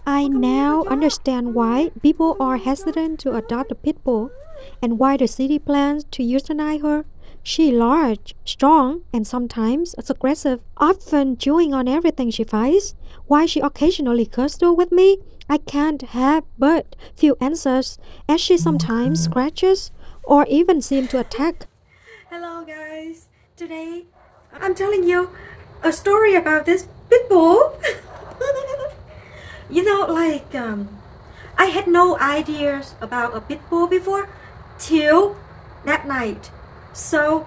I now understand why people are hesitant to adopt a pit bull and why the city plans to euthanize her. She large, strong, and sometimes aggressive, often chewing on everything she finds. Why she occasionally cuddles with me, I can't have but few answers, as she sometimes scratches or even seems to attack. Hello guys, today I'm telling you a story about this pit bull. You know, I had no ideas about a pit bull before till that night. So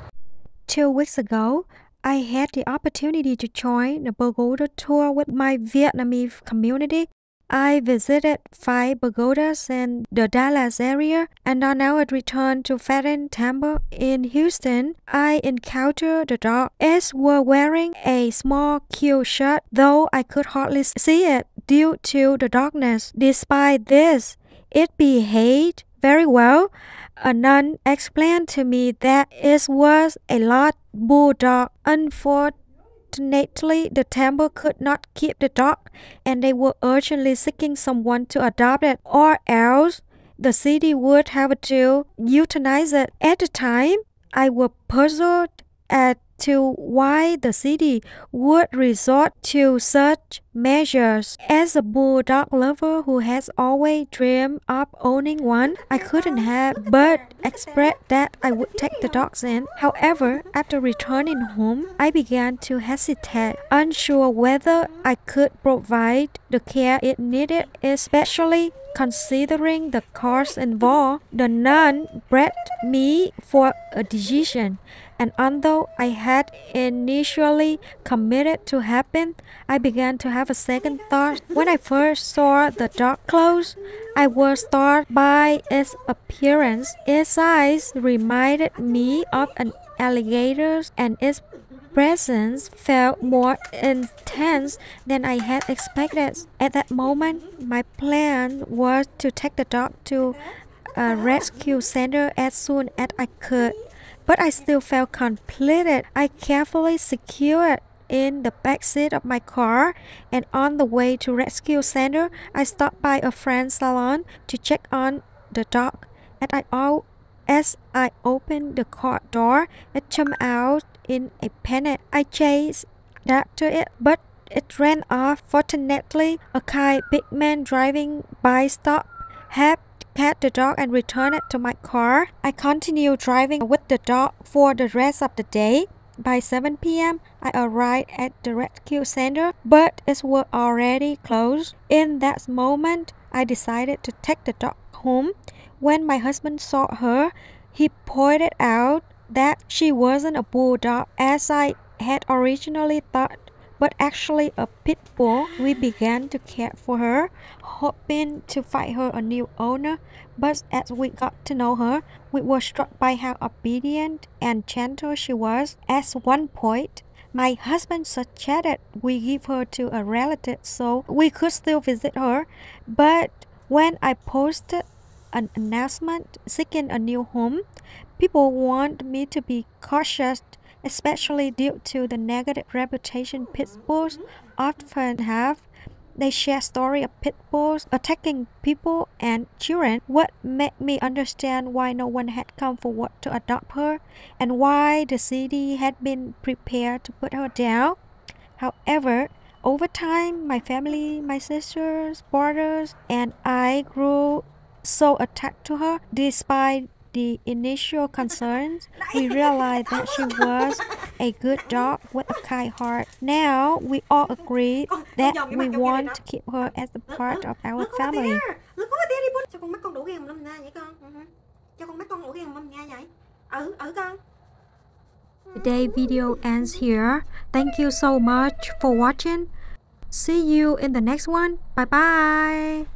2 weeks ago, I had the opportunity to join the pagoda tour with my Vietnamese community. I visited 5 pagodas in the Dallas area, and on our return to Faden Temple in Houston, I encountered the dog. It was wearing a small cute shirt, though I could hardly see it due to the darkness. Despite this, it behaved very well. A nun explained to me that it was a lot Bulldog. Unfortunately, the temple could not keep the dog, and they were urgently seeking someone to adopt it, or else the city would have to euthanize it. At the time, I was puzzled as to why the city would resort to such measures. As a bulldog lover who has always dreamed of owning one, I couldn't have but express that I would take the dogs in. However, after returning home, I began to hesitate, unsure whether I could provide the care it needed, especially considering the cost involved. The nun pressed me for a decision, and although I had initially committed to helping, I began to have a second thought. When I first saw the dog close, I was struck by its appearance. Its size reminded me of an alligator, and its presence felt more intense than I had expected. At that moment, my plan was to take the dog to a rescue center as soon as I could. But I still felt conflicted. I carefully secured in the back seat of my car, and on the way to rescue center, I stopped by a friend's salon to check on the dog. As I opened the car door, it jumped out in a panic. I chased after it, but it ran off. Fortunately, a kind big man driving by stopped, helped catch the dog, and returned it to my car. I continued driving with the dog for the rest of the day. By 7 p.m., I arrived at the rescue center, but it was already closed. In that moment, I decided to take the dog home. When my husband saw her, he pointed out that she wasn't a bulldog as I had originally thought, but actually a pit bull. We began to care for her, hoping to find her a new owner. But as we got to know her, we were struck by how obedient and gentle she was. At one point, my husband suggested we give her to a relative so we could still visit her. But when I posted an announcement seeking a new home, people want me to be cautious, especially due to the negative reputation pit bulls often have. They share stories of pit bulls attacking people and children. What made me understand why no one had come forward to adopt her, and why the city had been prepared to put her down. However, over time, my family, my sisters, brothers, and I grew so attached to her. Despite the initial concerns, we realized that she was a good dog with a kind heart. Now, we all agree that we want to keep her as a part of our family. Today's video ends here. Thank you so much for watching. See you in the next one. Bye bye.